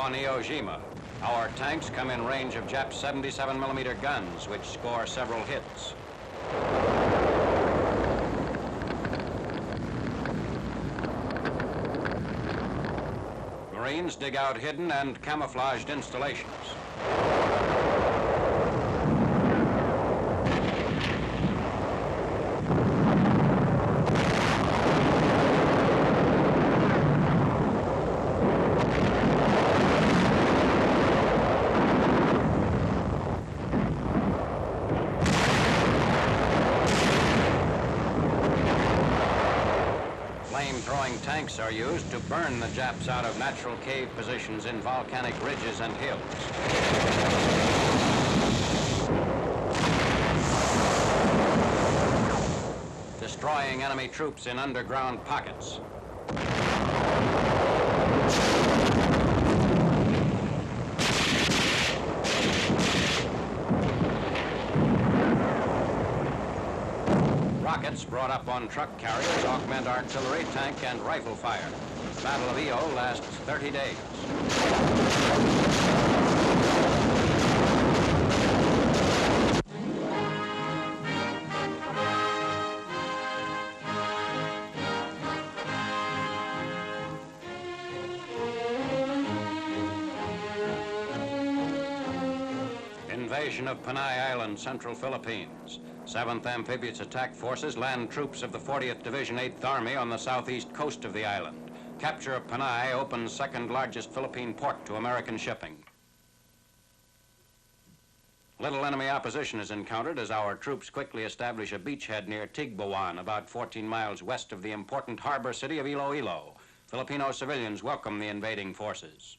on JIMA. Our tanks come in range of Jap 77mm guns, which score several hits. Marines dig out hidden and camouflaged installations. Flame-throwing tanks are used to burn the Japs out of natural cave positions in volcanic ridges and hills. Destroying enemy troops in underground pockets. Rockets brought up on truck carriers augment artillery, tank, and rifle fire. The Battle of EO lasts 30 days. Invasion of Panay Island, Central Philippines. 7th Amphibious Attack Forces land troops of the 40th Division 8th Army on the southeast coast of the island. Capture of Panay opens second largest Philippine port to American shipping. Little enemy opposition is encountered as our troops quickly establish a beachhead near Tigbawan, about 14 miles west of the important harbor city of Iloilo. Filipino civilians welcome the invading forces.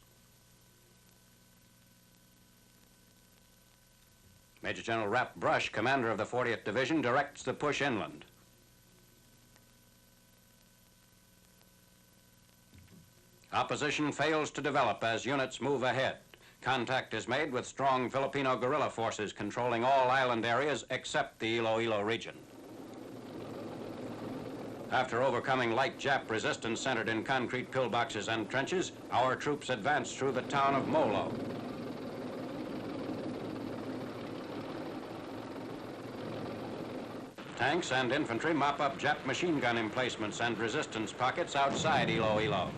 Major General Rap Brush, commander of the 40th Division, directs the push inland. Opposition fails to develop as units move ahead. Contact is made with strong Filipino guerrilla forces controlling all island areas except the Iloilo region. After overcoming light Jap resistance centered in concrete pillboxes and trenches, our troops advance through the town of Molo. Tanks and infantry mop up Jap machine gun emplacements and resistance pockets outside Iloilo.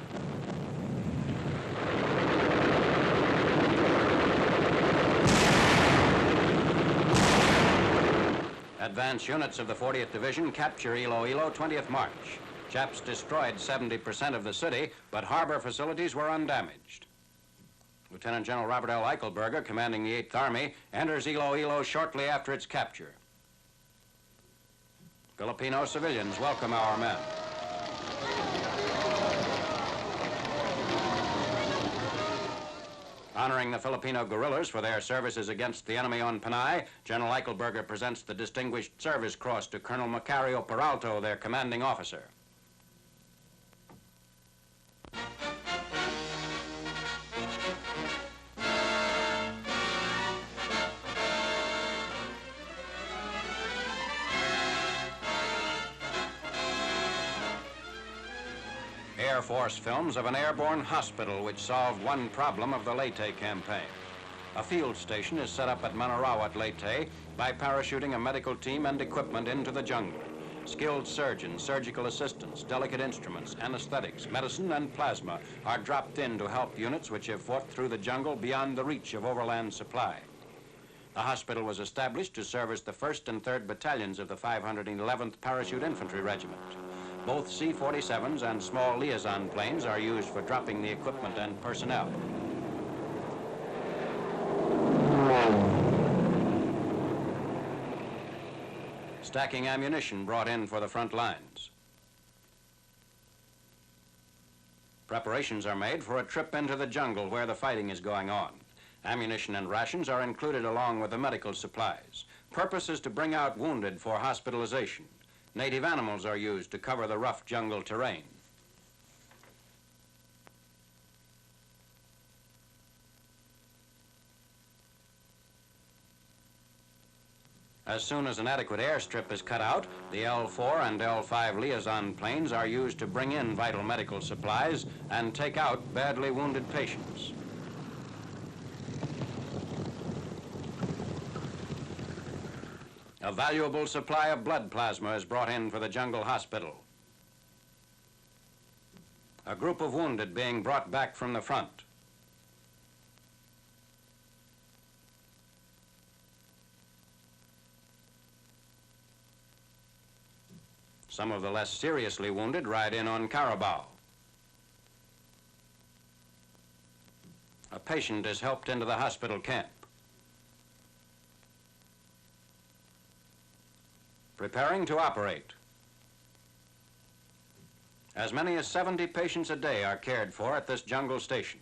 Advance units of the 40th Division capture Iloilo 20th March. Japs destroyed 70% of the city, but harbor facilities were undamaged. Lieutenant General Robert L. Eichelberger, commanding the 8th Army, enters Iloilo shortly after its capture. Filipino civilians welcome our men. Honoring the Filipino guerrillas for their services against the enemy on Panay, General Eichelberger presents the Distinguished Service Cross to Colonel Macario Peralto, their commanding officer. Air Force films of an airborne hospital which solved one problem of the LEYTE campaign. A field station is set up at Manarawat, LEYTE, by parachuting a medical team and equipment into the jungle. Skilled surgeons, surgical assistants, delicate instruments, anesthetics, medicine, and plasma are dropped in to help units which have fought through the jungle beyond the reach of overland supply. The hospital was established to service the 1st and 3rd Battalions of the 511th Parachute Infantry Regiment. Both C-47s and small liaison planes are used for dropping the equipment and personnel. Stacking ammunition brought in for the front lines. Preparations are made for a trip into the jungle where the fighting is going on. Ammunition and rations are included along with the medical supplies. Purpose is to bring out wounded for hospitalization. Native animals are used to cover the rough jungle terrain. As soon as an adequate airstrip is cut out, the L-4 and L-5 liaison planes are used to bring in vital medical supplies and take out badly wounded patients. A valuable supply of blood plasma is brought in for the jungle hospital. A group of wounded being brought back from the front. Some of the less seriously wounded ride in on Carabao. A patient is helped into the hospital camp. Preparing to operate. As many as 70 patients a day are cared for at this jungle station.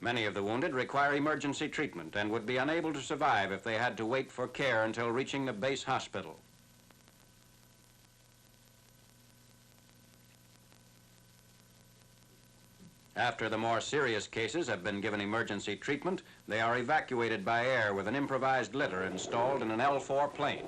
Many of the wounded require emergency treatment and would be unable to survive if they had to wait for care until reaching the base hospital. After the more serious cases have been given emergency treatment, they are evacuated by air with an improvised litter installed in an L-4 plane.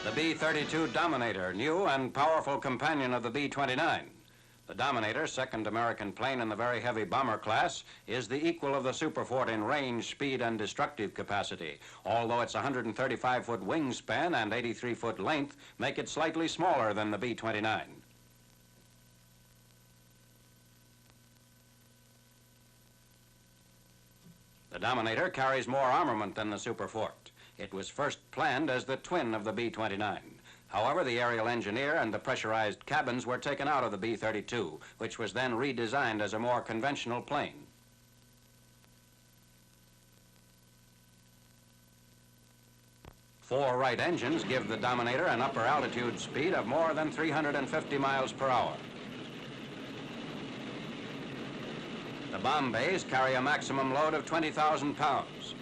The B-32 Dominator, new and powerful companion of the B-29. The Dominator, second American plane in the very heavy bomber class, is the equal of the Superfort in range, speed, and destructive capacity, although its 135-foot wingspan and 83-foot length make it slightly smaller than the B-29. The Dominator carries more armament than the Superfort. It was first planned as the twin of the B-29. However, the aerial engineer and the pressurized cabins were taken out of the B-32, which was then redesigned as a more conventional plane. Four right engines give the Dominator an upper altitude speed of more than 350 miles per hour. The bomb bays carry a maximum load of 20,000 pounds.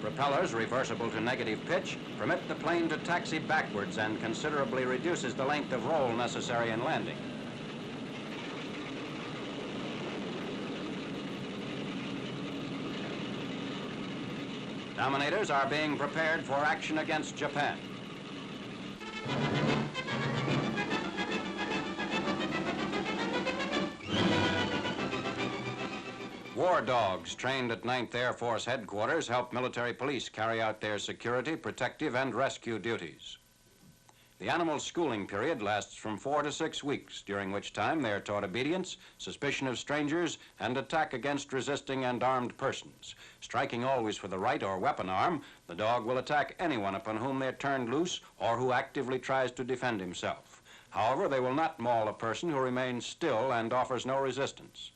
Propellers, reversible to negative pitch, permit the plane to taxi backwards and considerably reduces the length of roll necessary in landing. Dominators are being prepared for action against Japan. War dogs trained at 9th Air Force headquarters help military police carry out their security, protective, and rescue duties. The animal's schooling period lasts from 4 to 6 weeks, during which time they are taught obedience, suspicion of strangers, and attack against resisting and armed persons. Striking always for the right or weapon arm, the dog will attack anyone upon whom they are turned loose or who actively tries to defend himself. However, they will not maul a person who remains still and offers no resistance.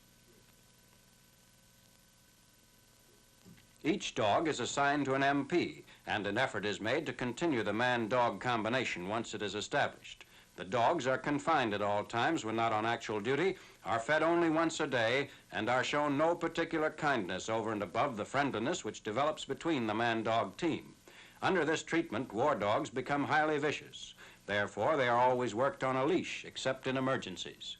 Each dog is assigned to an MP, and an effort is made to continue the man-dog combination once it is established. The dogs are confined at all times when not on actual duty, are fed only once a day, and are shown no particular kindness over and above the friendliness which develops between the man-dog team. Under this treatment, war dogs become highly vicious. Therefore, they are always worked on a leash, except in emergencies.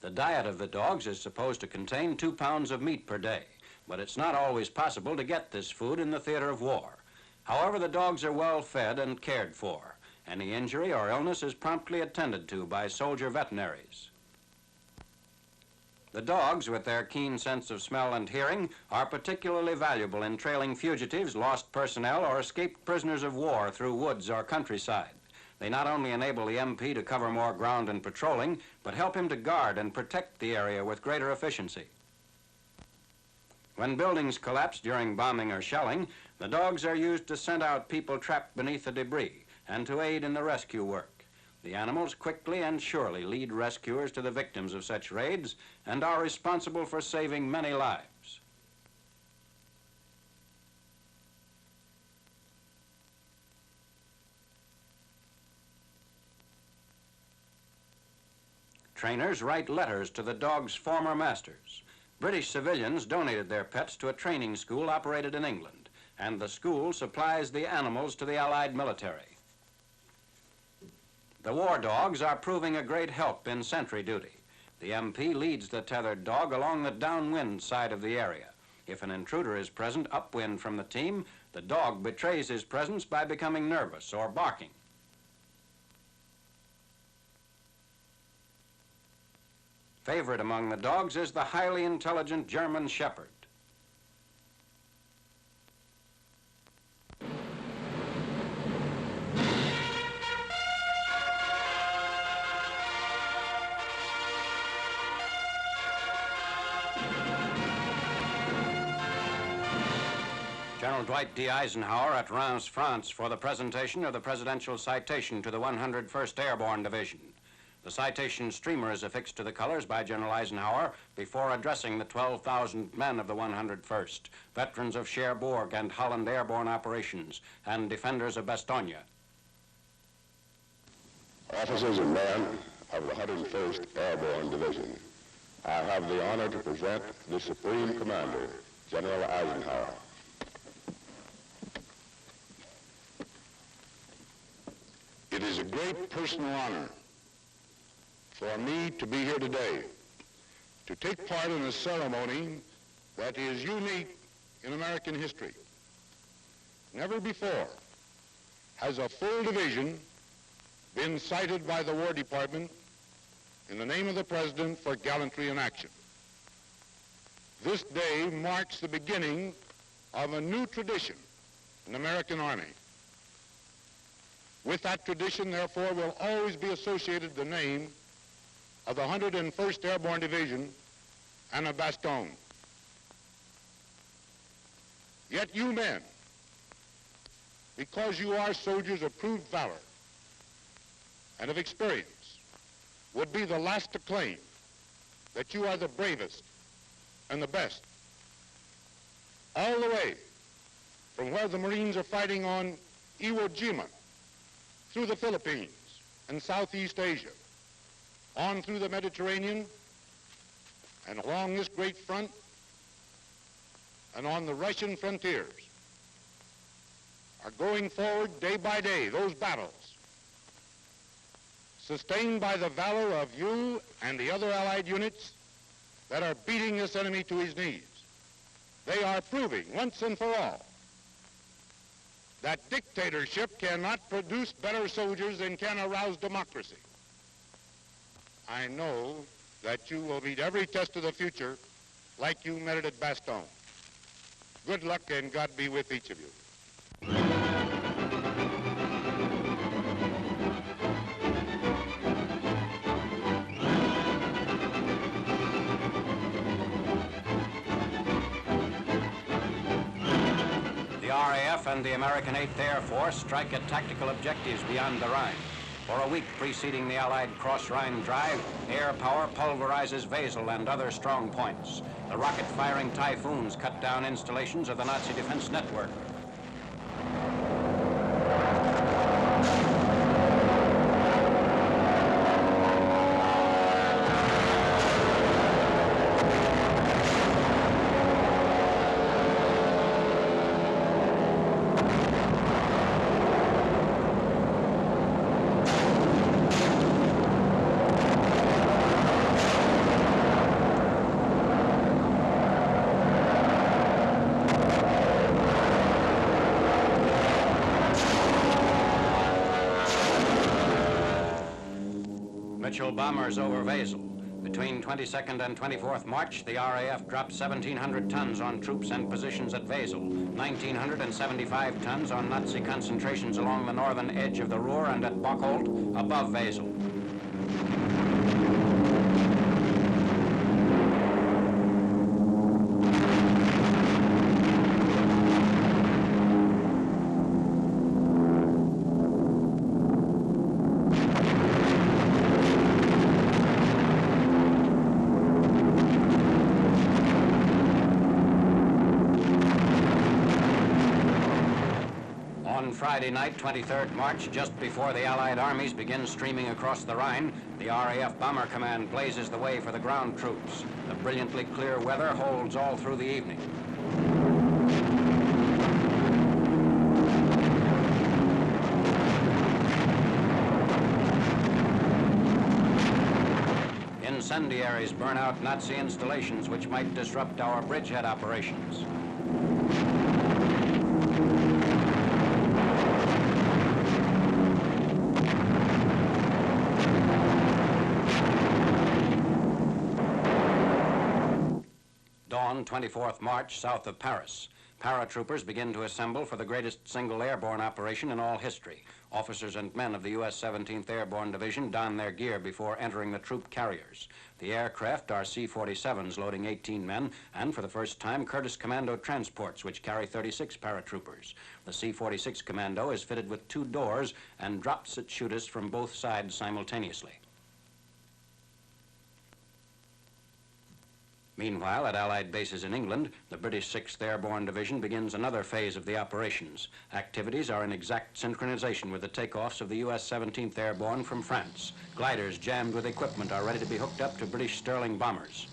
The diet of the dogs is supposed to contain 2 pounds of meat per day, but it's not always possible to get this food in the theater of war. However, the dogs are well fed and cared for. Any injury or illness is promptly attended to by soldier veterinaries. The dogs, with their keen sense of smell and hearing, are particularly valuable in trailing fugitives, lost personnel, or escaped prisoners of war through woods or countryside. They not only enable the MP to cover more ground in patrolling, but help him to guard and protect the area with greater efficiency. When buildings collapse during bombing or shelling, the dogs are used to scent out people trapped beneath the debris and to aid in the rescue work. The animals quickly and surely lead rescuers to the victims of such raids and are responsible for saving many lives. Trainers write letters to the dog's former masters. British civilians donated their pets to a training school operated in England, and the school supplies the animals to the Allied military. The war dogs are proving a great help in sentry duty. The MP leads the tethered dog along the downwind side of the area. If an intruder is present upwind from the team, the dog betrays his presence by becoming nervous or barking. Favorite among the dogs is the highly intelligent German Shepherd. General Dwight D. Eisenhower at Reims, France, for the presentation of the Presidential Citation to the 101st Airborne Division. The citation streamer is affixed to the colors by General Eisenhower before addressing the 12,000 men of the 101st, veterans of Cherbourg and Holland airborne operations, and defenders of Bastogne. Officers and men of the 101st Airborne Division, I have the honor to present the Supreme Commander, General Eisenhower. It is a great personal honor for me to be here today to take part in a ceremony that is unique in American history. Never before has a full division been cited by the War Department in the name of the President for gallantry in action. This day marks the beginning of a new tradition in the American Army. With that tradition, therefore, will always be associated the name of the 101st Airborne Division and of Bastogne. Yet you men, because you are soldiers of proved valor and of experience, would be the last to claim that you are the bravest and the best. All the way from where the Marines are fighting on Iwo Jima, through the Philippines and Southeast Asia, on through the Mediterranean, and along this great front, and on the Russian frontiers, are going forward day by day, those battles, sustained by the valor of you and the other Allied units that are beating this enemy to his knees. They are proving once and for all that dictatorship cannot produce better soldiers than can arouse democracy. I know that you will meet every test of the future like you met it at Bastogne. Good luck and God be with each of you. The RAF and the American 8th Air Force strike at tactical objectives beyond the Rhine. For a week preceding the Allied cross-Rhine drive, air power pulverizes Wesel and other strong points. The rocket-firing Typhoons cut down installations of the Nazi defense network. Mitchell bombers over Wesel. Between 22nd and 24th March, the RAF dropped 1,700 tons on troops and positions at Wesel, 1,975 tons on Nazi concentrations along the northern edge of the Ruhr and at Bocholt, above Wesel. On Friday night, 23rd March, just before the Allied armies begin streaming across the Rhine, the RAF Bomber Command blazes the way for the ground troops. The brilliantly clear weather holds all through the evening. Incendiaries burn out Nazi installations which might disrupt our bridgehead operations. Dawn, 24th March, south of Paris. Paratroopers begin to assemble for the greatest single airborne operation in all history. Officers and men of the U.S. 17th Airborne Division don their gear before entering the troop carriers. The aircraft are C-47s loading 18 men, and for the first time, Curtiss Commando transports, which carry 36 paratroopers. The C-46 Commando is fitted with 2 doors and drops its shooters from both sides simultaneously. Meanwhile, at Allied bases in England, the British 6th Airborne Division begins another phase of the operations. Activities are in exact synchronization with the takeoffs of the U.S. 17th Airborne from France. Gliders jammed with equipment are ready to be hooked up to British Sterling bombers.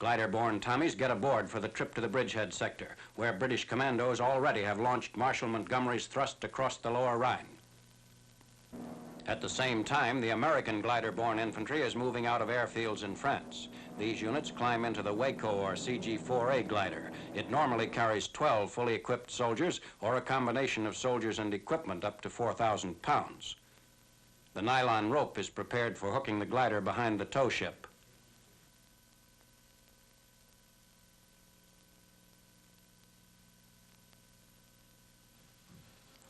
Glider-borne Tommies get aboard for the trip to the bridgehead sector, where British commandos already have launched Marshal Montgomery's thrust across the lower Rhine. At the same time, the American glider-borne infantry is moving out of airfields in France. These units climb into the Waco or CG-4A glider. It normally carries 12 fully equipped soldiers or a combination of soldiers and equipment up to 4,000 pounds. The nylon rope is prepared for hooking the glider behind the tow ship.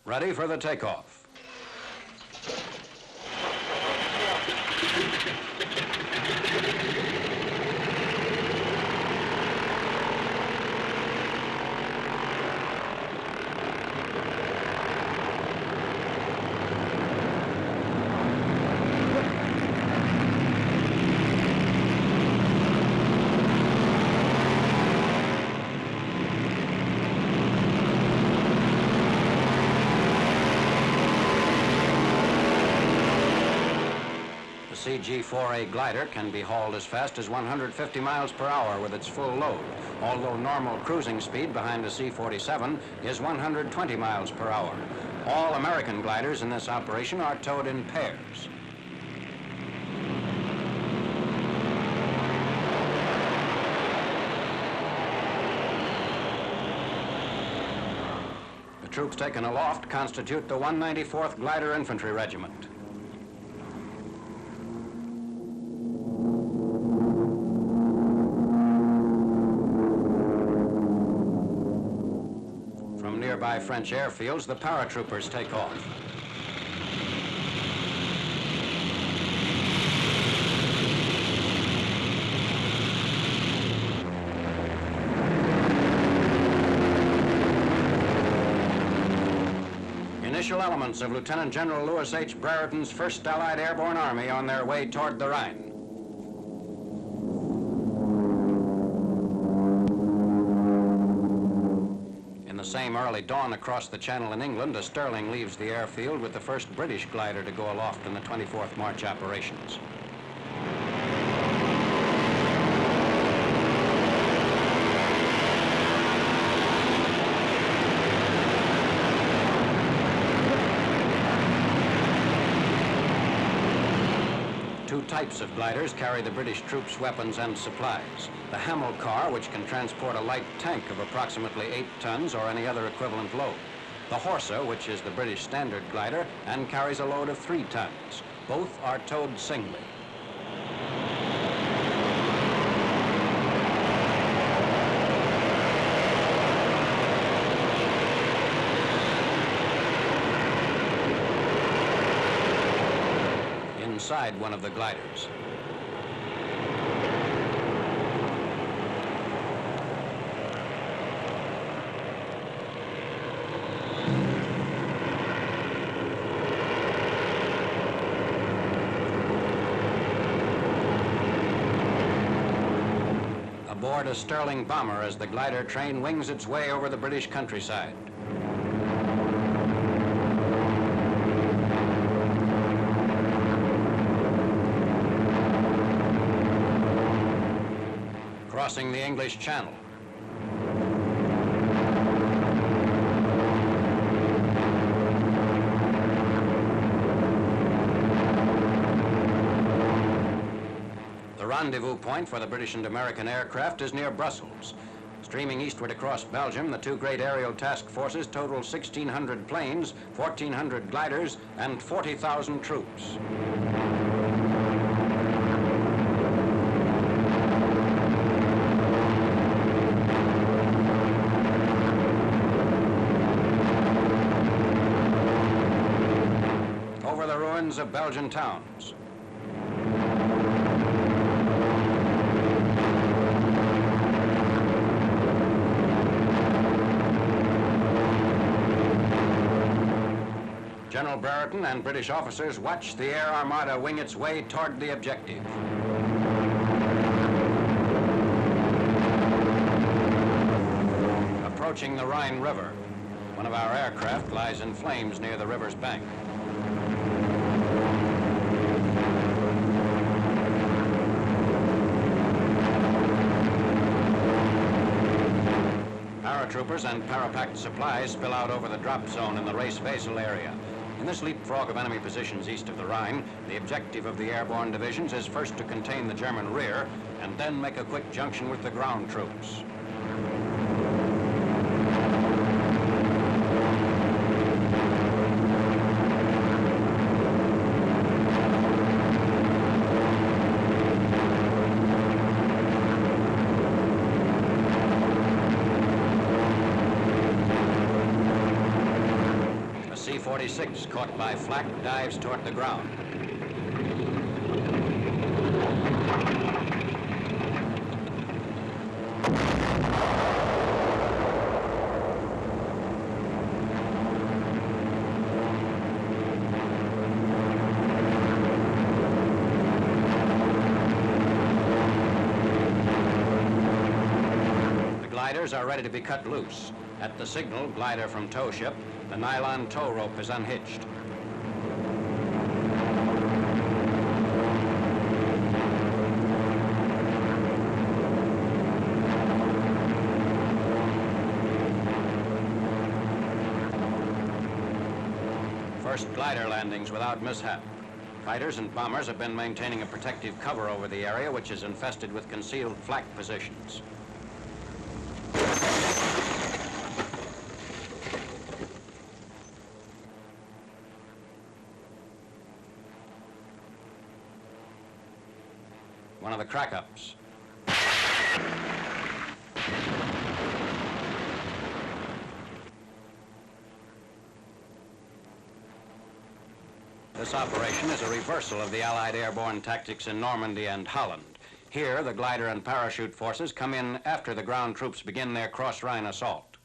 Ready for the takeoff. The CG-4A glider can be hauled as fast as 150 miles per hour with its full load, although normal cruising speed behind a C-47 is 120 miles per hour. All American gliders in this operation are towed in pairs. The troops taken aloft constitute the 194th Glider Infantry Regiment. From nearby French airfields, the paratroopers take off. Initial elements of Lieutenant General Louis H. Brereton's 1st Allied Airborne Army on their way toward the Rhine. In the same early dawn across the Channel in England, a Sterling leaves the airfield with the first British glider to go aloft in the 24th March operations. Two types of gliders carry the British troops' weapons and supplies. The Hamel car, which can transport a light tank of approximately 8 tons or any other equivalent load. The Horsa, which is the British standard glider and carries a load of 3 tons. Both are towed singly. Inside one of the gliders. aboard a Sterling bomber as the glider train wings its way over the British countryside. Crossing the English Channel. The rendezvous point for the British and American aircraft is near Brussels. Streaming eastward across Belgium, the two great aerial task forces total 1,600 planes, 1,400 gliders, and 40,000 troops. Over the ruins of Belgian towns. General Brereton and British officers watch the air armada wing its way toward the objective. Approaching the Rhine River, one of our aircraft lies in flames near the river's bank. Paratroopers and parapacked supplies spill out over the drop zone in the Race-Basel area. In this leapfrog of enemy positions east of the Rhine, the objective of the airborne divisions is first to contain the German rear and then make a quick junction with the ground troops. C-46, caught by flak, dives toward the ground. The gliders are ready to be cut loose. At the signal, glider from tow ship, the nylon tow rope is unhitched. First glider landings without mishap. Fighters and bombers have been maintaining a protective cover over the area, which is infested with concealed flak positions. One of the crack-ups. This operation is a reversal of the Allied airborne tactics in Normandy and Holland. Here, the glider and parachute forces come in after the ground troops begin their cross-Rhine assault.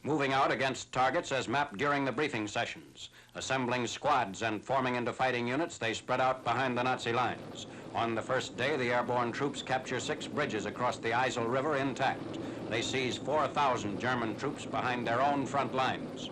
Moving out against targets as mapped during the briefing sessions. Assembling squads and forming into fighting units, they spread out behind the Nazi lines. On the first day, the airborne troops capture 6 bridges across the Isel River intact. They seize 4,000 German troops behind their own front lines.